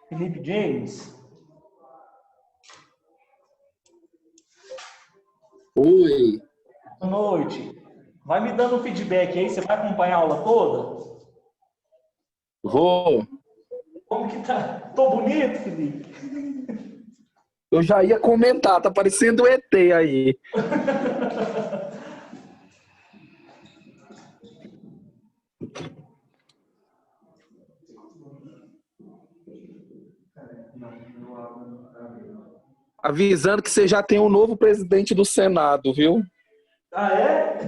Felipe James. Oi. Boa noite. Vai me dando um feedback aí, você vai acompanhar a aula toda? Vou. Como que tá? Tô bonito, Felipe? Eu já ia comentar, tá parecendo o ET aí. Avisando que você já tem um novo presidente do Senado, viu? Ah, é?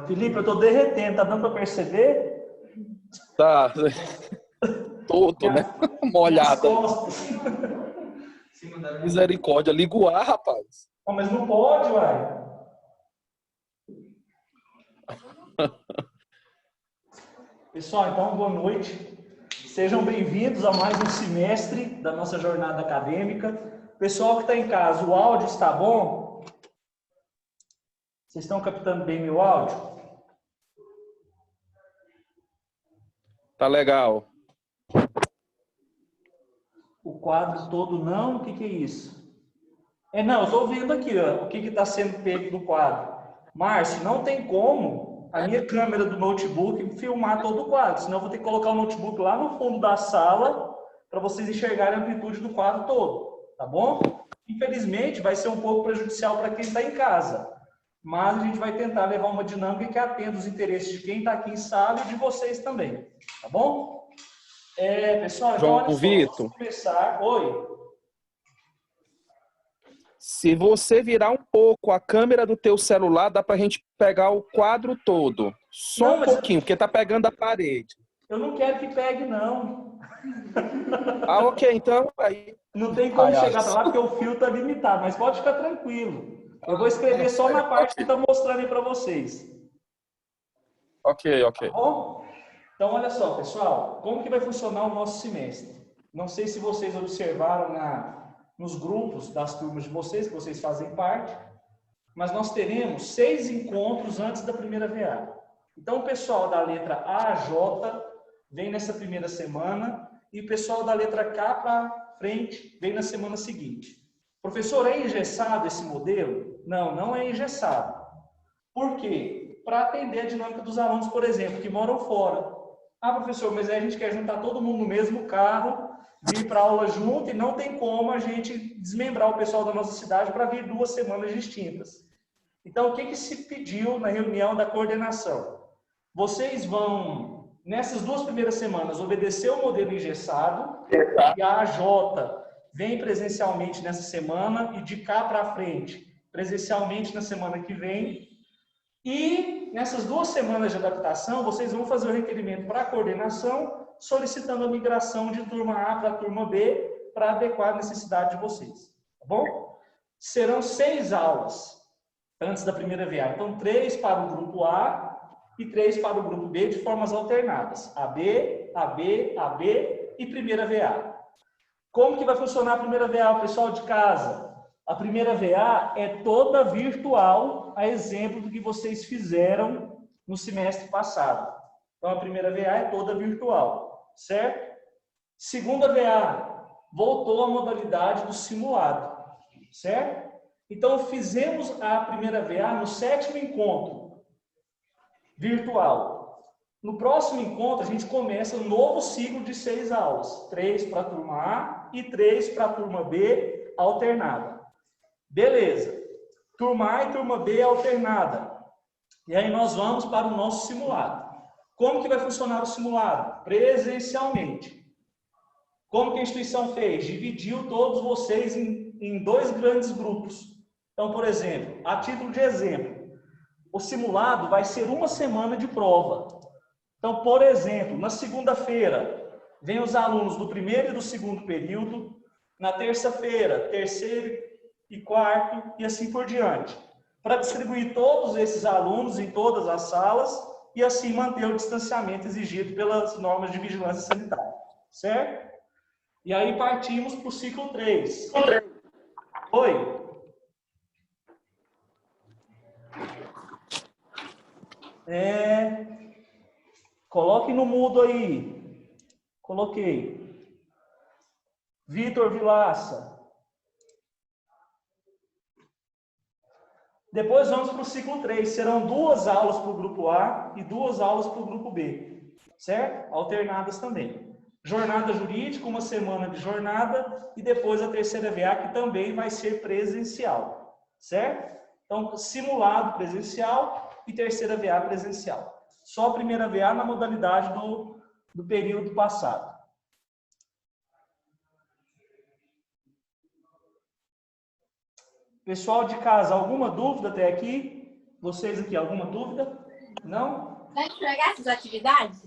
Felipe, eu tô derretendo, tá dando pra perceber? Tá. Todo, né? Minhas Molhada. costas. Misericórdia. Liga o ar, rapaz. Oh, mas não pode, uai. Pessoal, então, boa noite. Sejam bem-vindos a mais um semestre da nossa jornada acadêmica. Pessoal que está em casa, o áudio está bom? Vocês estão captando bem meu áudio? Tá legal. O quadro todo não? O que que é isso? Não, eu estou vendo aqui, ó, o que está sendo pego do quadro. Márcio, não tem como a minha câmera do notebook filmar todo o quadro, senão eu vou ter que colocar o notebook lá no fundo da sala para vocês enxergarem a amplitude do quadro todo, tá bom? Infelizmente, vai ser um pouco prejudicial para quem está em casa, mas a gente vai tentar levar uma dinâmica que atenda os interesses de quem está aqui em sala e de vocês também, tá bom? Pessoal, então olha João só, Vitor, vamos começar. Oi. se você virar um pouco a câmera do teu celular, dá pra gente pegar o quadro todo. Só Não, um mas pouquinho, porque tá pegando a parede. eu não quero que pegue, não. Ah, ok, então aí. Não tem como Ai, ai. chegar para lá porque o fio está limitado, mas pode ficar tranquilo. Eu vou escrever só na parte que Ok, está mostrando aí para vocês. ok, ok. Tá bom? Então, olha só, pessoal, como que vai funcionar o nosso semestre? Não sei se vocês observaram nos grupos das turmas de vocês, que vocês fazem parte, mas nós teremos 6 encontros antes da primeira VA. Então, o pessoal da letra A a J vem nessa primeira semana e o pessoal da letra K para frente vem na semana seguinte. Professor, é engessado esse modelo? Não, não é engessado. Por quê? Para atender a dinâmica dos alunos, por exemplo, que moram fora. Ah, professor, mas aí a gente quer juntar todo mundo no mesmo carro, vir para a aula junto e não tem como a gente desmembrar o pessoal da nossa cidade para vir 2 semanas distintas. Então, o que que se pediu na reunião da coordenação? Vocês vão, nessas 2 primeiras semanas, obedecer o modelo engessado, e a AJ vem presencialmente nessa semana e de cá para frente, presencialmente na semana que vem. E nessas 2 semanas de adaptação, vocês vão fazer o requerimento para a coordenação, solicitando a migração de turma A para a turma B, para adequar a necessidade de vocês. Tá bom? Serão 6 aulas antes da primeira VA. Então, 3 para o grupo A e 3 para o grupo B, de formas alternadas. AB, AB, AB e primeira VA. Como que vai funcionar a primeira VA, pessoal de casa? A primeira VA é toda virtual, a exemplo do que vocês fizeram no semestre passado. Então, a primeira VA é toda virtual, certo? Segunda VA, voltou à modalidade do simulado, certo? Então, fizemos a primeira VA no 7º encontro virtual. No próximo encontro, a gente começa um novo ciclo de 6 aulas. 3 para a turma A e 3 para a turma B, alternada. Beleza. Turma A e turma B, alternada. E aí nós vamos para o nosso simulado. Como que vai funcionar o simulado? Presencialmente. Como que a instituição fez? Dividiu todos vocês em 2 grandes grupos. Então, por exemplo, a título de exemplo, o simulado vai ser 1 semana de prova. Então, por exemplo, na segunda-feira, vem os alunos do primeiro e do segundo período, na terça-feira, terceiro e quarto, e assim por diante, para distribuir todos esses alunos em todas as salas e assim manter o distanciamento exigido pelas normas de vigilância sanitária, certo? E aí partimos para o ciclo 3. Oi? Coloque no mudo aí. Coloquei. Vitor Vilaça. Depois vamos para o ciclo 3. Serão 2 aulas para o grupo A e 2 aulas para o grupo B. Certo? Alternadas também. Jornada jurídica, 1 semana de jornada. E depois a terceira VA, que também vai ser presencial. Certo? Então, simulado presencial e terceira VA presencial. Só a primeira VA na modalidade do período passado. Pessoal de casa, alguma dúvida até aqui? Vocês aqui, alguma dúvida? Não? Vai entregar essas atividades?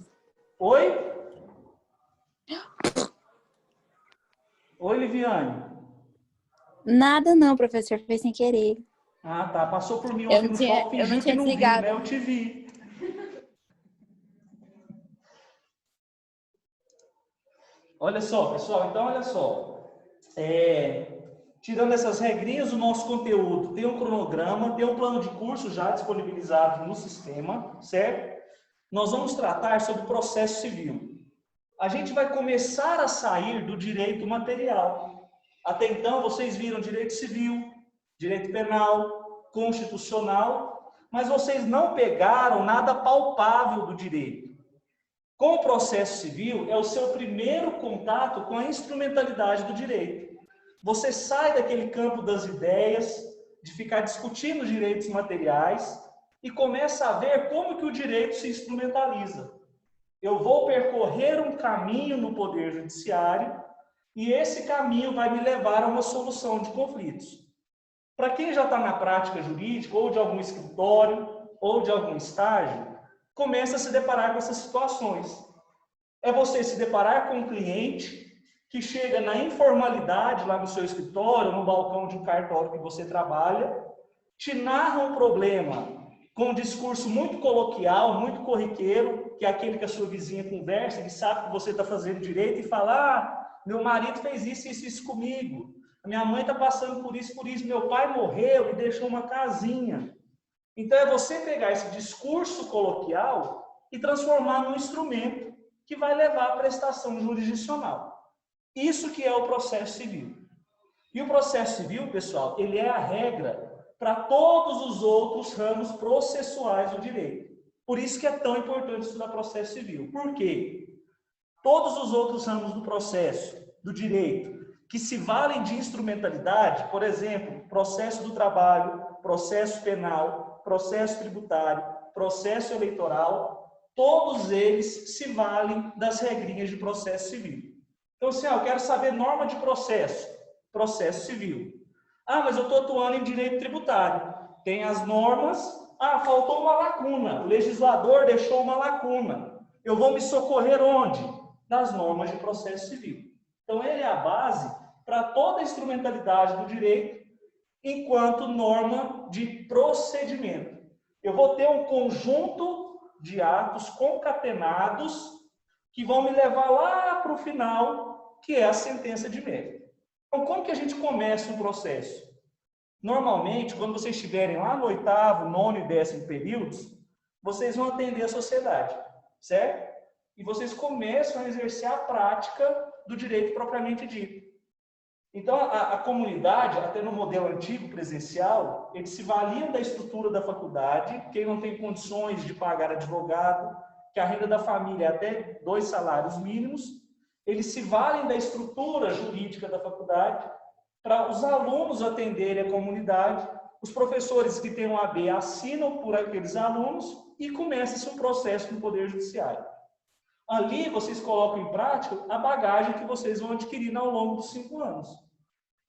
Oi? Oi, Liviane. Nada não, professor, foi sem querer. Ah, tá. Passou por mim Eu ontem não no tinha- palco, eu não fingiu que tinha não vi, desligado. né? Eu te vi. Olha só, pessoal, então olha só. Tirando essas regrinhas, o nosso conteúdo tem um cronograma, tem um plano de curso já disponibilizado no sistema, certo? Nós vamos tratar sobre processo civil. A gente vai começar a sair do direito material. Até então, vocês viram direito civil, direito penal, constitucional, mas vocês não pegaram nada palpável do direito. Com o processo civil, é o seu primeiro contato com a instrumentalidade do direito. Você sai daquele campo das ideias, de ficar discutindo direitos materiais, e começa a ver como que o direito se instrumentaliza. Eu vou percorrer um caminho no Poder Judiciário, e esse caminho vai me levar a uma solução de conflitos. Para quem já está na prática jurídica, ou de algum escritório, ou de algum estágio, começa a se deparar com essas situações. É você se deparar com um cliente que chega na informalidade lá no seu escritório, no balcão de um cartório que você trabalha, te narra um problema com um discurso muito coloquial, muito corriqueiro, que é aquele que a sua vizinha conversa, que sabe que você está fazendo direito, e fala, meu marido fez isso, isso, isso comigo, a minha mãe está passando por isso, meu pai morreu e deixou uma casinha. Então, é você pegar esse discurso coloquial e transformar num instrumento que vai levar à prestação jurisdicional. Isso que é o processo civil. E o processo civil, pessoal, ele é a regra para todos os outros ramos processuais do direito. Por isso que é tão importante estudar processo civil. Por quê? Todos os outros ramos do processo, do direito, que se valem de instrumentalidade, por exemplo, processo do trabalho, processo penal, processo tributário, processo eleitoral, todos eles se valem das regrinhas de processo civil. Então, assim, eu quero saber norma de processo, processo civil. Mas eu estou atuando em direito tributário. Tem as normas, faltou uma lacuna, o legislador deixou uma lacuna. Eu vou me socorrer onde? Das normas de processo civil. Então, ele é a base para toda a instrumentalidade do direito, enquanto norma de procedimento. Eu vou ter um conjunto de atos concatenados que vão me levar lá para o final, que é a sentença de mérito. Então, como que a gente começa um processo? Normalmente, quando vocês estiverem lá no 8º, 9º e 10º períodos, vocês vão atender a sociedade, certo? E vocês começam a exercer a prática do direito propriamente dito. Então, a comunidade, até no modelo antigo presencial, eles se valiam da estrutura da faculdade, quem não tem condições de pagar advogado, que a renda da família é até 2 salários mínimos, eles se valem da estrutura jurídica da faculdade para os alunos atenderem a comunidade, os professores que têm um AB assinam por aqueles alunos e começa-se um processo no Poder Judiciário. Ali vocês colocam em prática a bagagem que vocês vão adquirindo ao longo dos 5 anos.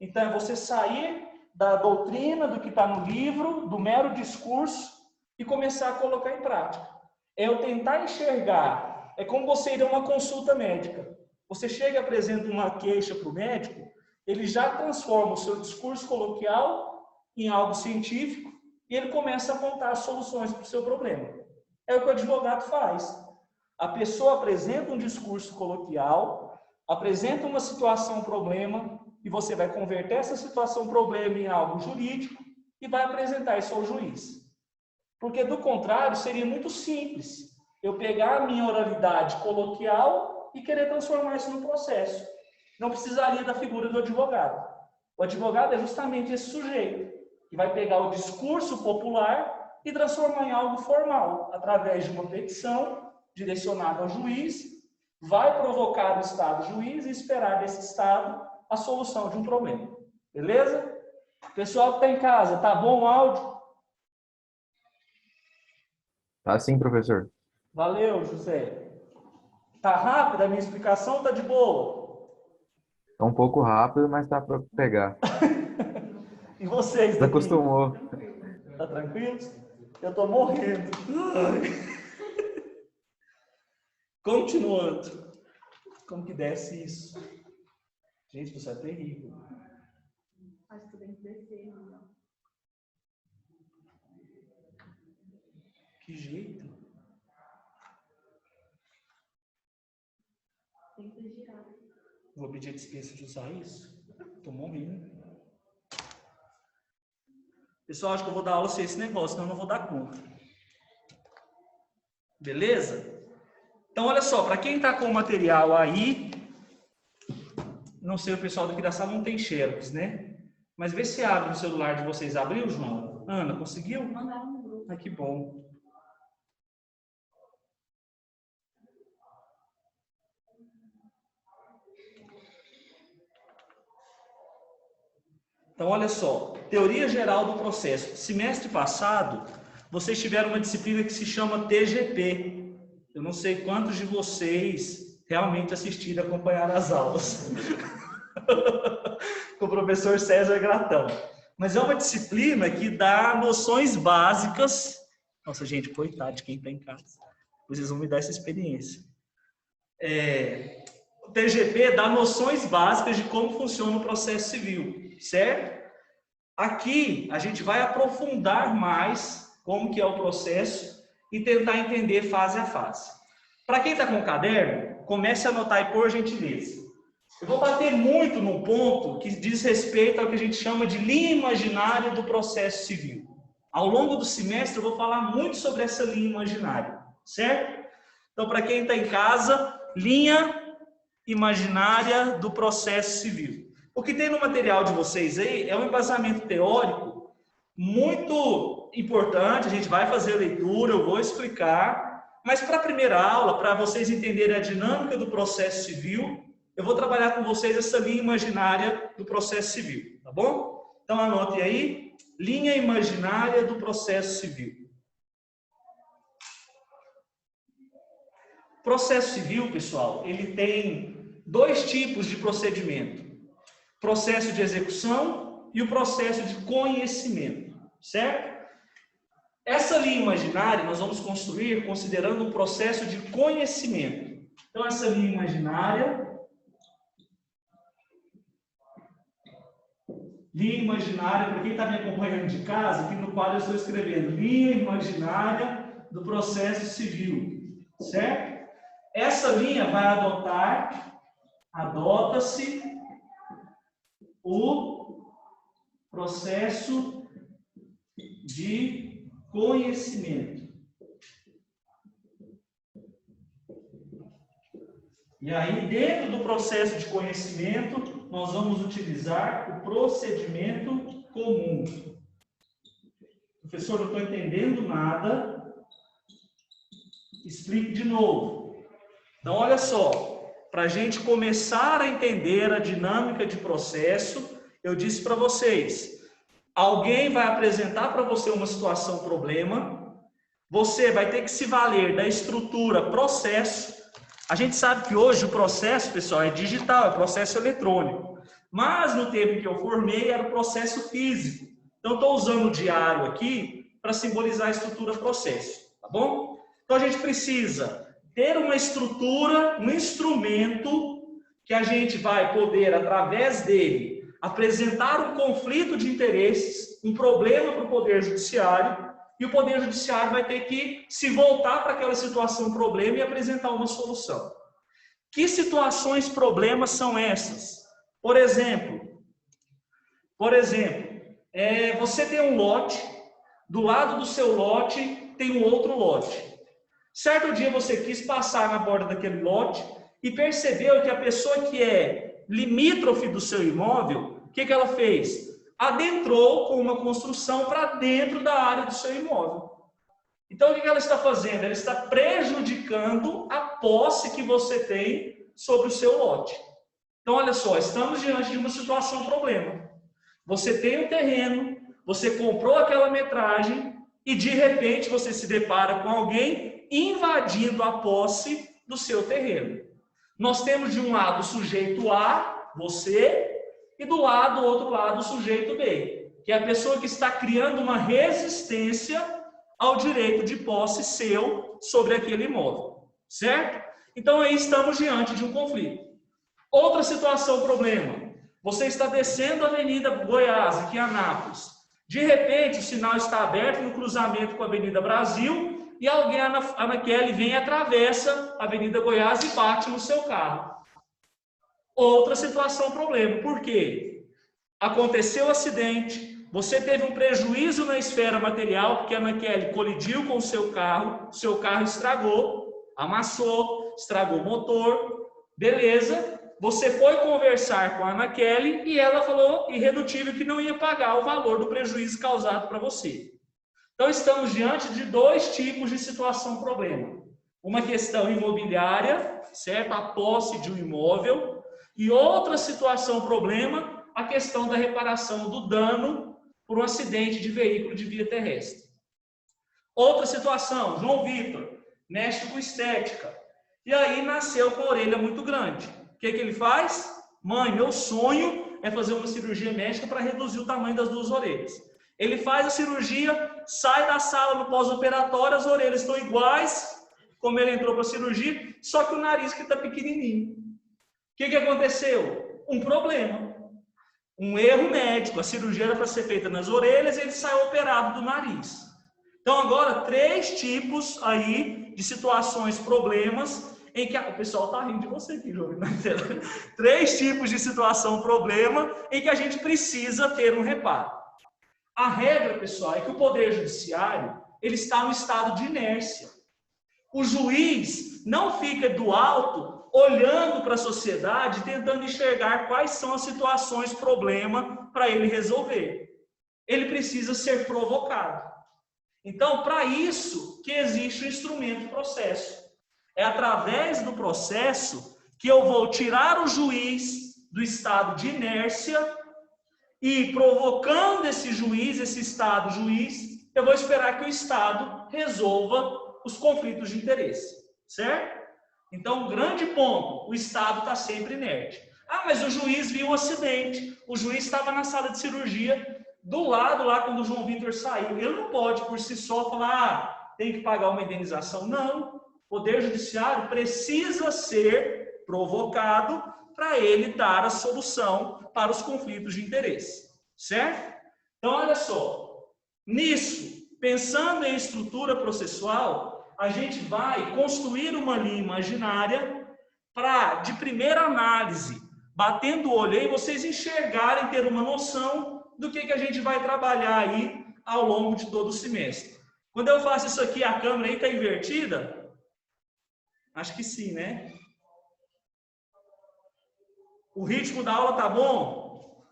Então, é você sair da doutrina, do que está no livro, do mero discurso e começar a colocar em prática. É eu tentar enxergar, é como você ir a uma consulta médica. Você chega e apresenta uma queixa para o médico, ele já transforma o seu discurso coloquial em algo científico e ele começa a apontar soluções para o seu problema. É o que o advogado faz. A pessoa apresenta um discurso coloquial, apresenta uma situação, problema, e você vai converter essa situação, problema em algo jurídico e vai apresentar isso ao juiz. Porque, do contrário, seria muito simples eu pegar a minha oralidade coloquial e querer transformar isso num processo. Não precisaria da figura do advogado. O advogado é justamente esse sujeito que vai pegar o discurso popular e transformar em algo formal, através de uma petição direcionada ao juiz, vai provocar o Estado juiz e esperar desse Estado a solução de um problema. Beleza? Pessoal que está em casa, tá bom o áudio? Tá sim, professor. Valeu, José. Tá rápida a minha explicação? Tá de boa? Tá um pouco rápido, mas dá para pegar. E vocês Você daqui? acostumou. Tá tranquilo? Eu tô morrendo. Continuando. Como que desce isso? Gente, isso é terrível. Acho que tem que descer, não. Que jeito? Tem que girar. Vou pedir dispensa de usar isso. Tô morrendo. Pessoal, acho que eu vou dar aula sem esse negócio, senão eu não vou dar conta. Beleza? Então, olha só, para quem está com o material aí, não sei, o pessoal daqui da sala não tem xerox, né? Mas vê se abre no celular de vocês. Abriu, João? Ana, conseguiu? Mandaram no grupo. Ah, que bom. Então, olha só, teoria geral do processo. Semestre passado, vocês tiveram uma disciplina que se chama TGP. Eu não sei quantos de vocês realmente assistiram e acompanharam as aulas. Com o professor César Gratão. Mas é uma disciplina que dá noções básicas. Nossa, gente, coitado de quem está em casa. Vocês vão me dar essa experiência. O TGP dá noções básicas de como funciona o processo civil, certo? Aqui a gente vai aprofundar mais como que é o processo e tentar entender fase a fase. Para quem está com o caderno, comece a anotar aí, por gentileza. Eu vou bater muito num ponto que diz respeito ao que a gente chama de linha imaginária do processo civil. Ao longo do semestre eu vou falar muito sobre essa linha imaginária, certo? Então, para quem está em casa, linha imaginária do processo civil. O que tem no material de vocês aí é um embasamento teórico muito importante, a gente vai fazer a leitura, eu vou explicar, mas para a primeira aula, para vocês entenderem a dinâmica do processo civil, eu vou trabalhar com vocês essa linha imaginária do processo civil, tá bom? Então anotem aí, linha imaginária do processo civil. O processo civil, pessoal, ele tem dois tipos de procedimento. Processo de execução e o processo de conhecimento, certo? Essa linha imaginária nós vamos construir considerando um processo de conhecimento. Então, essa linha imaginária para quem está me acompanhando de casa, aqui no quadro eu estou escrevendo linha imaginária do processo civil, certo? Essa linha vai adota-se o processo de conhecimento. E aí, dentro do processo de conhecimento, nós vamos utilizar o procedimento comum. Professor, não estou entendendo nada. Explique de novo. Então, olha só. Para a gente começar a entender a dinâmica de processo, eu disse para vocês, alguém vai apresentar para você uma situação, problema, você vai ter que se valer da estrutura processo. A gente sabe que hoje o processo, pessoal, é digital, é processo eletrônico. Mas no tempo que eu formei era o processo físico. Então, estou usando o diário aqui para simbolizar a estrutura processo, tá bom? Então, a gente precisa ter uma estrutura, um instrumento que a gente vai poder, através dele, apresentar um conflito de interesses, um problema para o Poder Judiciário, e o Poder Judiciário vai ter que se voltar para aquela situação, problema, e apresentar uma solução. Que situações, problemas são essas? Por exemplo, você tem um lote, Do lado do seu lote tem um outro lote. Certo dia você quis passar na borda daquele lote e percebeu que a pessoa que é limítrofe do seu imóvel, o que ela fez? Adentrou com uma construção para dentro da área do seu imóvel. Então, o que ela está fazendo? Ela está prejudicando a posse que você tem sobre o seu lote. Então, olha só, estamos diante de uma situação problema. Você tem um terreno, você comprou aquela metragem e, de repente, você se depara com alguém invadindo a posse do seu terreno. Nós temos de um lado o sujeito A, você, e do outro lado, o sujeito B, que é a pessoa que está criando uma resistência ao direito de posse seu sobre aquele imóvel, certo? Então, aí estamos diante de um conflito. Outra situação, problema. Você está descendo a Avenida Goiás, aqui em Anápolis. De repente, o sinal está aberto no cruzamento com a Avenida Brasil e alguém, Ana Kelly, vem e atravessa a Avenida Goiás e bate no seu carro. Outra situação, problema. Por quê? Aconteceu o acidente, você teve um prejuízo na esfera material, porque a Ana Kelly colidiu com o seu carro estragou, amassou, estragou o motor, beleza. Você foi conversar com a Ana Kelly e ela falou irredutível que não ia pagar o valor do prejuízo causado para você. Então, estamos diante de dois tipos de situação problema. Uma questão imobiliária, certo? A posse de um imóvel. E outra situação problema, a questão da reparação do dano por um acidente de veículo de via terrestre. Outra situação, João Vitor, mexe com estética. E aí nasceu com a orelha muito grande. O que ele faz? Mãe, meu sonho é fazer uma cirurgia médica para reduzir o tamanho das duas orelhas. Ele faz a cirurgia, sai da sala no pós-operatório, as orelhas estão iguais, como ele entrou para a cirurgia, só que o nariz que está pequenininho. O que aconteceu? Um problema. Um erro médico. A cirurgia era para ser feita nas orelhas e ele saiu operado do nariz. Então, agora, 3 tipos aí de situações, problemas, em que o pessoal está rindo de você aqui, João. 3 tipos de situação, problema, em que a gente precisa ter um reparo. A regra, pessoal, é que o Poder Judiciário ele está no estado de inércia. O juiz não fica do alto olhando para a sociedade, tentando enxergar quais são as situações, problema, para ele resolver. Ele precisa ser provocado. Então, para isso que existe o instrumento processo. É através do processo que eu vou tirar o juiz do estado de inércia e, provocando esse juiz, esse estado juiz, eu vou esperar que o Estado resolva os conflitos de interesse, certo? Então, um grande ponto, o Estado está sempre inerte. Ah, mas o juiz viu o acidente, o juiz estava na sala de cirurgia, do lado lá quando o João Vitor saiu. Ele não pode, por si só, falar, tem que pagar uma indenização. Não, o Poder Judiciário precisa ser provocado para ele dar a solução para os conflitos de interesse, certo? Então, olha só, nisso, pensando em estrutura processual, a gente vai construir uma linha imaginária para, de primeira análise, batendo o olho aí, vocês enxergarem, ter uma noção do que a gente vai trabalhar aí ao longo de todo o semestre. Quando eu faço isso aqui, a câmera aí está invertida? Acho que sim, né? O ritmo da aula tá bom?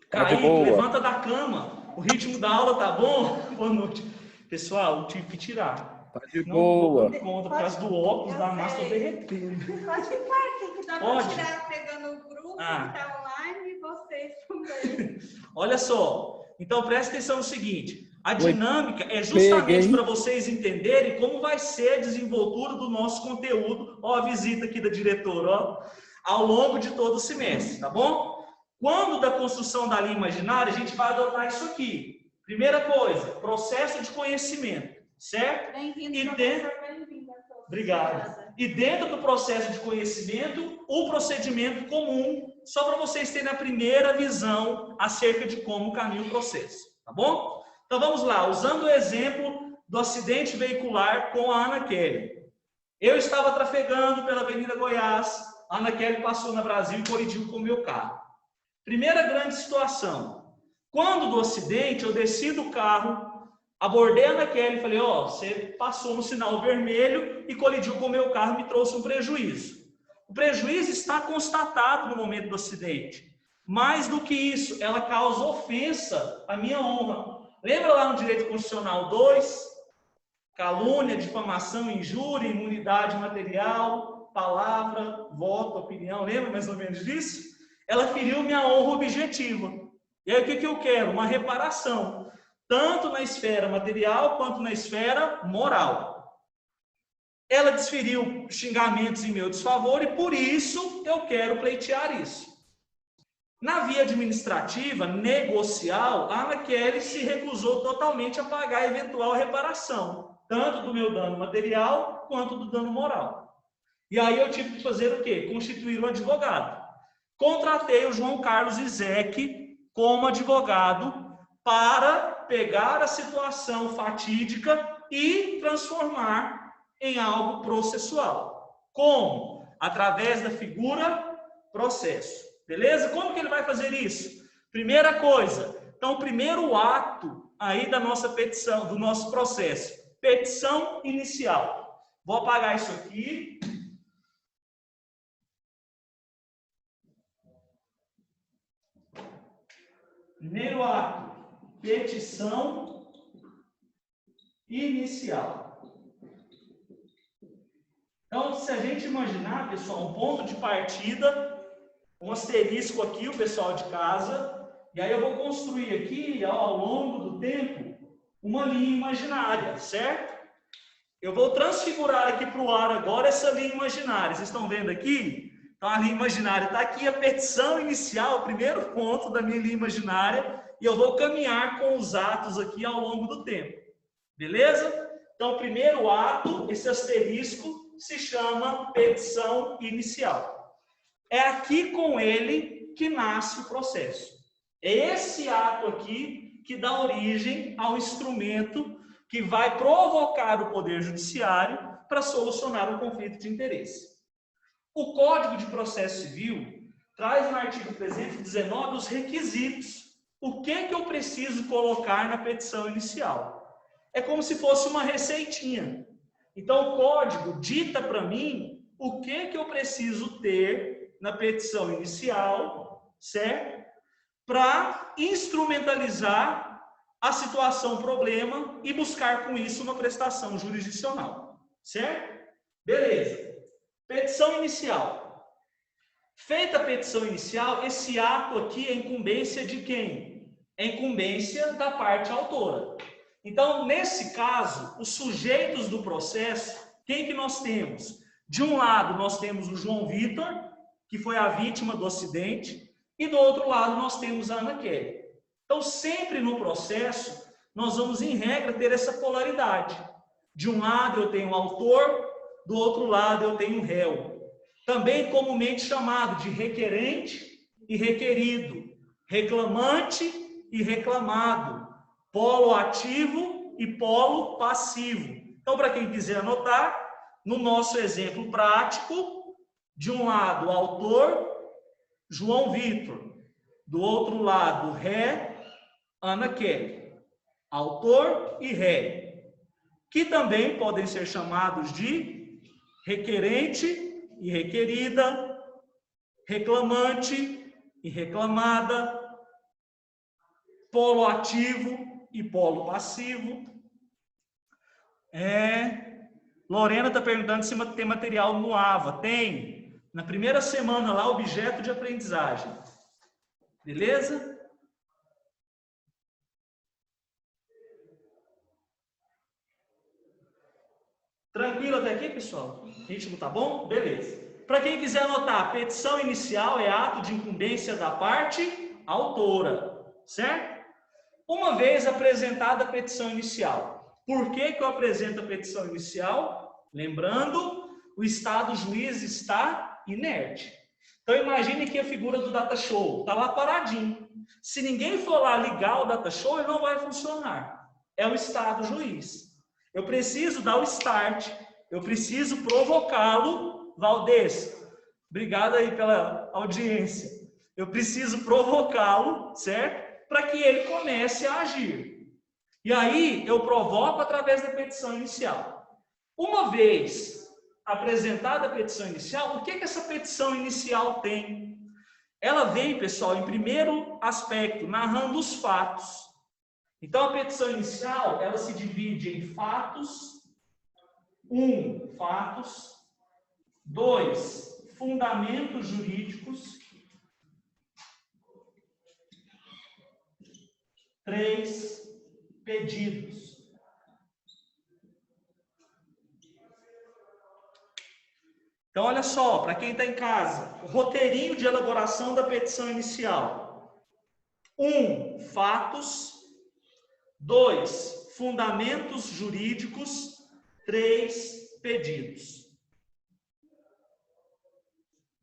Kaique, levanta da cama. O ritmo da aula tá bom? Boa noite. Pessoal, tive que tirar. Tá de boa. Não conta, por causa do óculos da massa derretendo. Pode ficar, tem que dar para tirar pegando o grupo que está online e vocês também. Olha só, então presta atenção no seguinte, a dinâmica é justamente para vocês entenderem como vai ser a desenvoltura do nosso conteúdo, ó, a visita aqui da diretora, ó, ao longo de todo o semestre, tá bom? Quando da construção da linha imaginária, a gente vai adotar isso aqui. Primeira coisa, processo de conhecimento, certo? Bem-vindo, professor, bem-vindo. Obrigado. E dentro do processo de conhecimento, o procedimento comum, só para vocês terem a primeira visão acerca de como caminha o processo, tá bom? Então vamos lá, usando o exemplo do acidente veicular com a Ana Kelly. Eu estava trafegando pela Avenida Goiás, a Ana Kelly passou na Brasil e colidiu com o meu carro. Primeira grande situação, Quando do acidente, eu desci do carro, abordei a Ana Kelly e falei, ó, você passou no sinal vermelho e colidiu com o meu carro e me trouxe um prejuízo. O prejuízo está constatado no momento do acidente. Mais do que isso, ela causa ofensa à minha honra. Lembra lá no Direito Constitucional 2? Calúnia, difamação, injúria, imunidade material, palavra, voto, opinião. Lembra mais ou menos disso? Ela feriu minha honra objetiva. E aí o que eu quero? Uma reparação. Tanto na esfera material quanto na esfera moral. Ela desferiu xingamentos em meu desfavor e por isso eu quero pleitear isso. Na via administrativa, negocial, a Ana Kelly se recusou totalmente a pagar a eventual reparação, tanto do meu dano material quanto do dano moral. E aí eu tive que fazer o quê? Constituir um advogado. Contratei o João Carlos Izek como advogado para pegar a situação fatídica e transformar em algo processual. Como? Através da figura processo. Beleza? Como que ele vai fazer isso? Primeira coisa, então o primeiro ato aí da nossa petição, do nosso processo, petição inicial. Vou apagar isso aqui. Primeiro ato, petição inicial. Então, se a gente imaginar, pessoal, um ponto de partida, um asterisco aqui, o pessoal de casa, e aí eu vou construir aqui, ao longo do tempo, uma linha imaginária, certo? Eu vou transfigurar aqui para o ar agora essa linha imaginária. Vocês estão vendo aqui? Então, a linha imaginária está aqui, a petição inicial, o primeiro ponto da minha linha imaginária, e eu vou caminhar com os atos aqui ao longo do tempo. Beleza? Então, o primeiro ato, esse asterisco, se chama petição inicial. É aqui com ele que nasce o processo. É esse ato aqui que dá origem ao instrumento que vai provocar o Poder Judiciário para solucionar um conflito de interesse. O Código de Processo Civil traz no artigo 319 os requisitos. O que eu preciso colocar na petição inicial? É como se fosse uma receitinha. Então, o código dita para mim o que eu preciso ter na petição inicial, certo? Para instrumentalizar a situação problema e buscar com isso uma prestação jurisdicional, certo? Beleza. Petição inicial. Feita a petição inicial, esse ato aqui é incumbência de quem? É incumbência da parte autora. Então, nesse caso, os sujeitos do processo, quem que nós temos? De um lado, nós temos o João Vitor, que foi a vítima do acidente, e do outro lado, nós temos a Ana Kelly. Então, sempre no processo, nós vamos, em regra, ter essa polaridade. De um lado, eu tenho o autor, do outro lado, eu tenho o réu. Também comumente chamado de requerente e requerido, reclamante e reclamado, polo ativo e polo passivo. Então, para quem quiser anotar, no nosso exemplo prático, de um lado, o autor, João Vitor. Do outro lado, ré, Ana Kelly. Autor e ré. Que também podem ser chamados de requerente e requerida, reclamante e reclamada, polo ativo e polo passivo. Lorena está perguntando se tem material no AVA. Tem. Na primeira semana lá, objeto de aprendizagem. Beleza? Tranquilo até aqui, pessoal? O ritmo tá bom? Beleza. Para quem quiser anotar, a petição inicial é ato de incumbência da parte autora, certo? Uma vez apresentada a petição inicial, por que eu apresento a petição inicial? Lembrando, o Estado juiz está inerte. Então, imagine que a figura do data show está lá paradinho. Se ninguém for lá ligar o data show, ele não vai funcionar. É o Estado juiz. Eu preciso dar o start, eu preciso provocá-lo. Valdez, obrigado aí pela audiência. Eu preciso provocá-lo, certo? para que ele comece a agir. E aí eu provoco através da petição inicial. Uma vez apresentada a petição inicial, o que que essa petição inicial tem? Ela vem, pessoal, em primeiro aspecto, narrando os fatos. Então, a petição inicial, ela se divide em fatos. 1, fatos. 2, fundamentos jurídicos. 3, pedidos. Então, olha só, para quem está em casa, o roteirinho de elaboração da petição inicial. 1, fatos. 2, fundamentos jurídicos. 3, pedidos.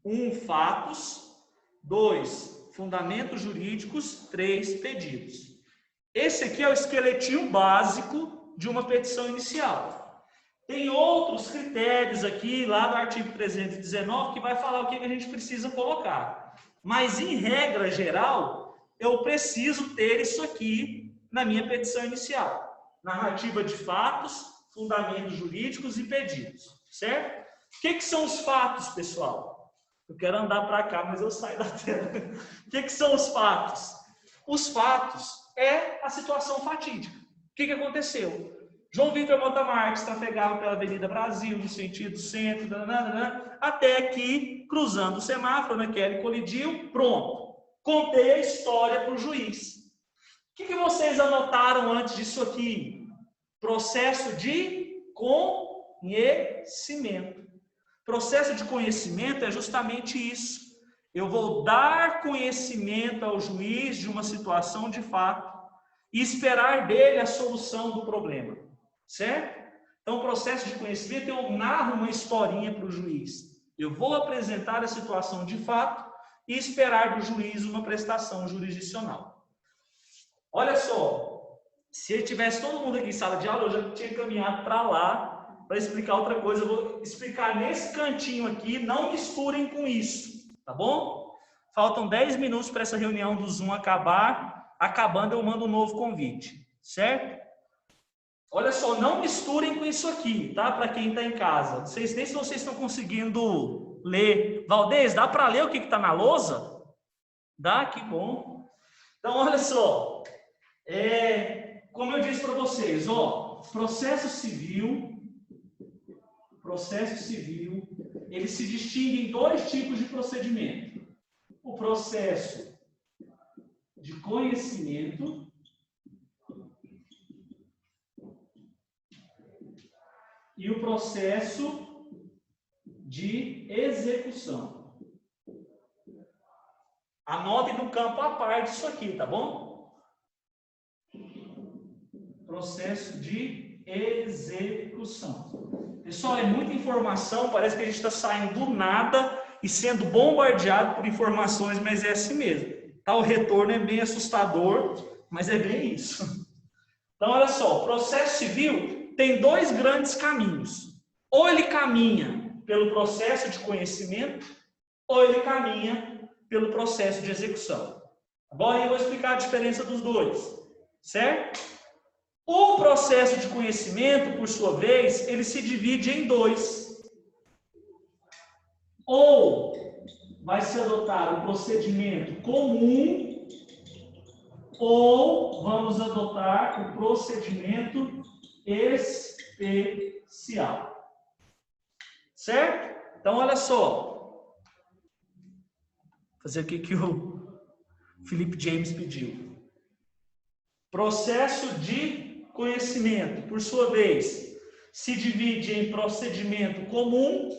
1, fatos. 2, fundamentos jurídicos. 3, pedidos. Esse aqui é o esqueletinho básico de uma petição inicial. Tem outros critérios aqui, lá no artigo 319, que vai falar o que a gente precisa colocar. Mas, em regra geral, eu preciso ter isso aqui na minha petição inicial. Narrativa de fatos, fundamentos jurídicos e pedidos. Certo? O que são os fatos, pessoal? Eu quero andar para cá, mas eu saio da tela. O que são os fatos? Os fatos é a situação fatídica. O que aconteceu? João Vitor Mota Marques trafegava pela Avenida Brasil, no sentido centro, até que, cruzando o semáforo, Kelly colidiu, pronto. Contei a história para o juiz. O que vocês anotaram antes disso aqui? Processo de conhecimento. Processo de conhecimento é justamente isso. Eu vou dar conhecimento ao juiz de uma situação de fato e esperar dele a solução do problema. Certo? Então, o processo de conhecimento, eu narro uma historinha para o juiz. Eu vou apresentar a situação de fato e esperar do juiz uma prestação jurisdicional. Olha só, se tivesse todo mundo aqui em sala de aula, eu já tinha caminhado para lá para explicar outra coisa. Eu vou explicar nesse cantinho aqui, não misturem com isso, tá bom? Faltam 10 minutos para essa reunião do Zoom acabar. Acabando, eu mando um novo convite, certo? Olha só, não misturem com isso aqui, tá? Para quem está em casa. Não sei nem se vocês estão conseguindo ler. Valdez, dá para ler o que está na lousa? Dá? Que bom. Então, olha só. Como eu disse para vocês, ó, processo civil, ele se distingue em 2 tipos de procedimento. O processo de conhecimento e o processo de execução. Anote no campo à parte isso aqui, tá bom? Processo de execução. Pessoal, é muita informação, parece que a gente está saindo do nada e sendo bombardeado por informações, mas é assim mesmo. Tá, o retorno é bem assustador, mas é bem isso. Então, olha só, o processo civil tem 2 grandes caminhos. Ou ele caminha pelo processo de conhecimento, ou ele caminha pelo processo de execução. Agora eu vou explicar a diferença dos 2, certo? O processo de conhecimento, por sua vez, ele se divide em 2. Ou vai se adotar o procedimento comum, ou vamos adotar o procedimento especial. Certo? Então, olha só. Vou fazer o que o Felipe James pediu. Processo de conhecimento, por sua vez, se divide em procedimento comum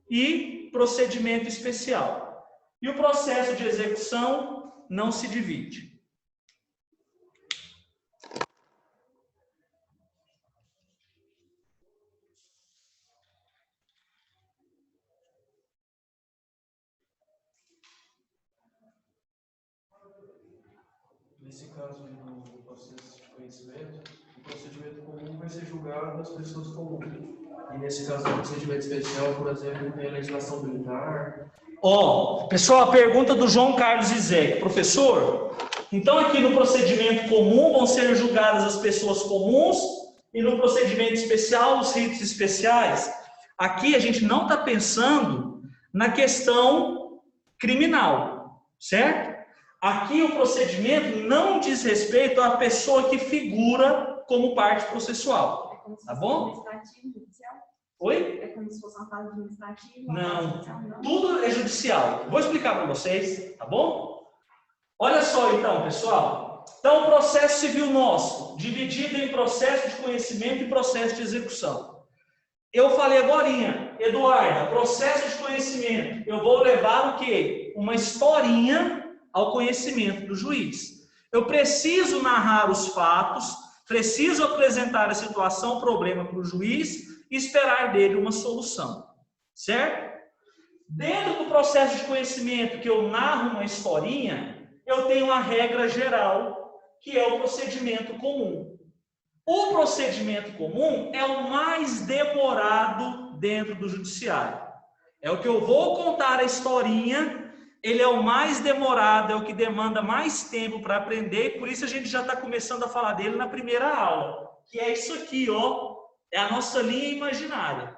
e procedimento especial. E o processo de execução não se divide. Nesse caso do processo de conhecimento, o procedimento comum vai ser julgado das pessoas comuns. E nesse caso do procedimento especial, por exemplo, tem a legislação militar. Pessoal, a pergunta do João Carlos Izek. Professor, Então, aqui no procedimento comum vão ser julgadas as pessoas comuns e no procedimento especial, os ritos especiais. Aqui a gente não está pensando na questão criminal, certo? Aqui o procedimento não diz respeito à pessoa que figura como parte processual. É como se Tá fosse bom? administrativo, judicial? Oi? É como se fosse uma fase administrativa? Não, tudo é judicial. Vou explicar para vocês, tá bom? Olha só então, pessoal. Então, o processo civil nosso, dividido em processo de conhecimento e processo de execução. Eu falei agorinha, Eduarda, processo de conhecimento. Eu vou levar o quê? Uma historinha ao conhecimento do juiz. Eu preciso narrar os fatos, preciso apresentar a situação, o problema para o juiz e esperar dele uma solução, certo? Dentro do processo de conhecimento que eu narro uma historinha, eu tenho uma regra geral, que é o procedimento comum. O procedimento comum é o mais demorado dentro do judiciário. É o que eu vou contar a historinha, ele é o mais demorado, é o que demanda mais tempo para aprender, e por isso a gente já está começando a falar dele na primeira aula, que é isso aqui, ó, é a nossa linha imaginária.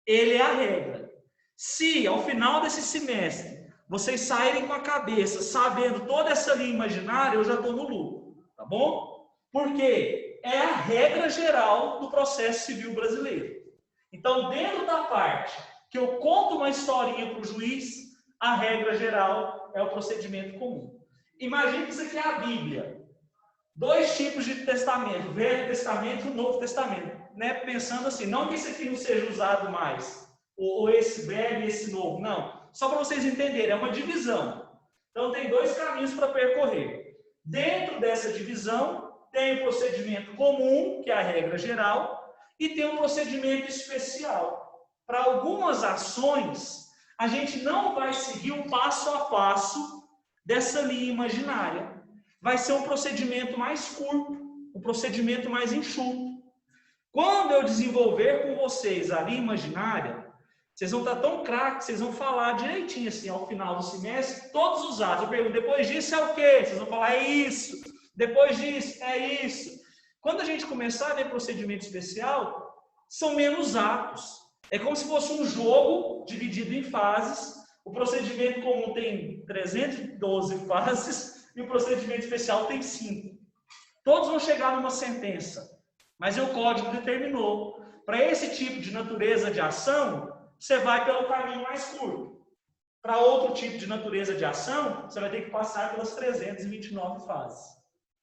Ele é a regra. Se, ao final desse semestre, vocês saírem com a cabeça sabendo toda essa linha imaginária, eu já estou no lucro, tá bom? Por quê? É a regra geral do processo civil brasileiro. Então, dentro da parte que eu conto uma historinha para o juiz, a regra geral é o procedimento comum. Imagine que isso aqui é a Bíblia. 2 tipos de testamento, o Velho Testamento e o Novo Testamento. Né? Pensando assim, não que esse aqui não seja usado mais, ou esse velho e esse novo, não. Só para vocês entenderem, é uma divisão. Então, tem 2 caminhos para percorrer. Dentro dessa divisão, tem o procedimento comum, que é a regra geral, e tem um procedimento especial. Para algumas ações, a gente não vai seguir o passo a passo dessa linha imaginária. Vai ser um procedimento mais curto, um procedimento mais enxuto. Quando eu desenvolver com vocês a linha imaginária, vocês vão estar tão craques, vocês vão falar direitinho assim, ao final do semestre, todos os atos. Eu pergunto, depois disso é o quê? Vocês vão falar, é isso. Depois disso, é isso. Quando a gente começar a ver procedimento especial, são menos atos. É como se fosse um jogo dividido em fases. O procedimento comum tem 312 fases e o procedimento especial tem 5. Todos vão chegar numa sentença, mas o código determinou. Para esse tipo de natureza de ação, você vai pelo caminho mais curto. Para outro tipo de natureza de ação, você vai ter que passar pelas 329 fases.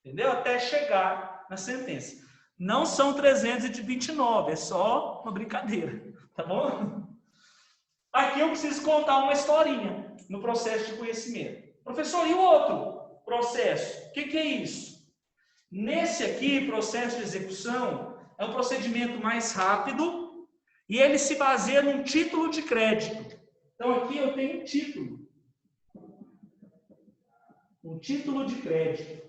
Entendeu? Até chegar na sentença. Não são 329, é só uma brincadeira. Tá bom? Aqui eu preciso contar uma historinha no processo de conhecimento. Professor, e o outro processo? O que é isso? Nesse aqui, processo de execução, é um procedimento mais rápido e ele se baseia num título de crédito. Então aqui eu tenho um título. Um título de crédito.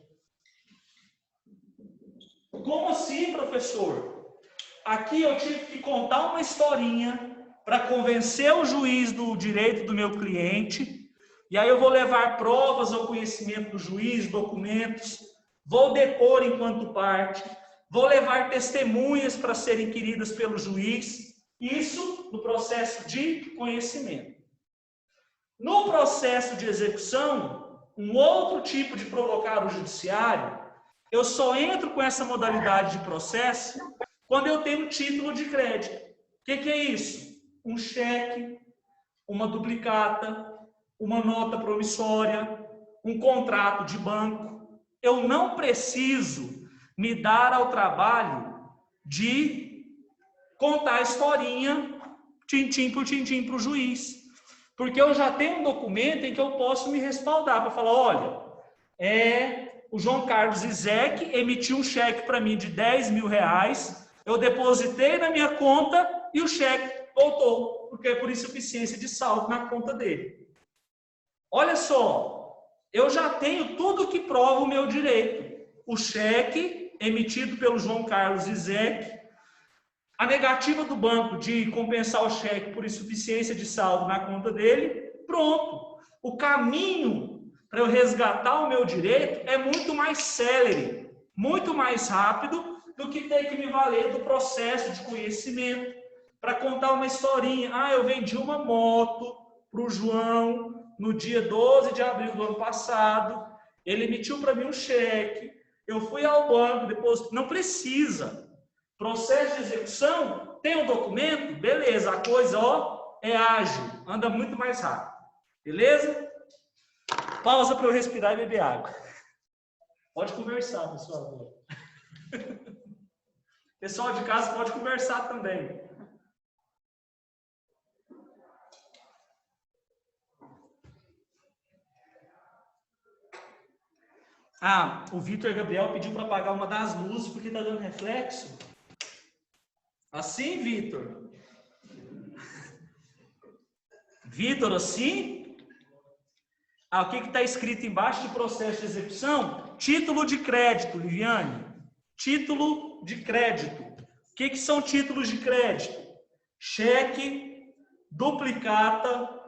Como assim, professor? Aqui eu tive que contar uma historinha para convencer o juiz do direito do meu cliente, e aí eu vou levar provas ao conhecimento do juiz, documentos, vou depor enquanto parte, vou levar testemunhas para serem inquiridas pelo juiz, isso no processo de conhecimento. No processo de execução, um outro tipo de provocar o judiciário, eu só entro com essa modalidade de processo quando eu tenho um título de crédito. O que é isso? Um cheque, uma duplicata, uma nota promissória, um contrato de banco. Eu não preciso me dar ao trabalho de contar a historinha, tintim por tintim, para o juiz. Porque eu já tenho um documento em que eu posso me respaldar para falar, olha, o João Carlos Izek emitiu um cheque para mim de R$10.000, eu depositei na minha conta e o cheque voltou, porque é por insuficiência de saldo na conta dele. Olha só, eu já tenho tudo que prova o meu direito. O cheque emitido pelo João Carlos Izek, a negativa do banco de compensar o cheque por insuficiência de saldo na conta dele, pronto. O caminho para eu resgatar o meu direito é muito mais célere, muito mais rápido do que ter que me valer do processo de conhecimento para contar uma historinha. Ah, eu vendi uma moto para o João no dia 12 de abril do ano passado, ele emitiu para mim um cheque, eu fui ao banco, depois não precisa. Processo de execução, tem um documento, beleza, a coisa ó, é ágil, anda muito mais rápido. Beleza? Pausa para eu respirar e beber água. Pode conversar, pessoal. Pessoal de casa pode conversar também. Ah, o Vitor Gabriel pediu para apagar uma das luzes porque está dando reflexo. Assim, Vitor? Vitor, assim? Ah, o que está escrito embaixo de processo de execução? Título de crédito, Liviane. Título de crédito. O que são títulos de crédito? Cheque, duplicata,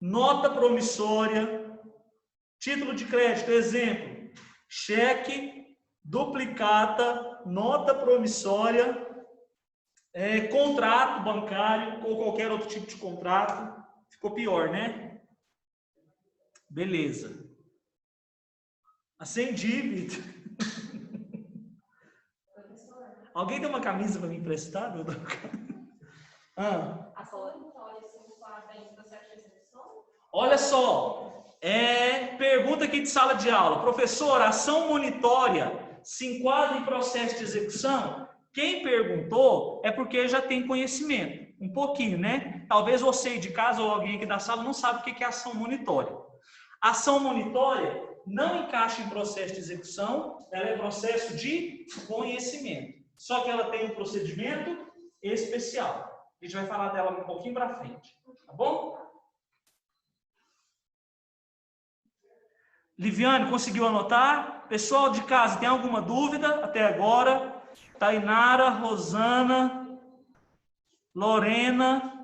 nota promissória. Título de crédito, exemplo. Cheque, duplicata, nota promissória, contrato bancário ou qualquer outro tipo de contrato. Ficou pior, né? Beleza. Acendi, Vitor. Alguém tem uma camisa para me emprestar? Olha só, pergunta aqui de sala de aula. Professor, ação monitória se enquadra em processo de execução? Quem perguntou é porque já tem conhecimento. Um pouquinho, né? Talvez você de casa ou alguém aqui da sala não sabe o que é ação monitória. Ação monitória não encaixa em processo de execução, ela é processo de conhecimento. Só que ela tem um procedimento especial. A gente vai falar dela um pouquinho para frente, tá bom? Liviane, conseguiu anotar? Pessoal de casa, tem alguma dúvida até agora? Tainara, Rosana, Lorena...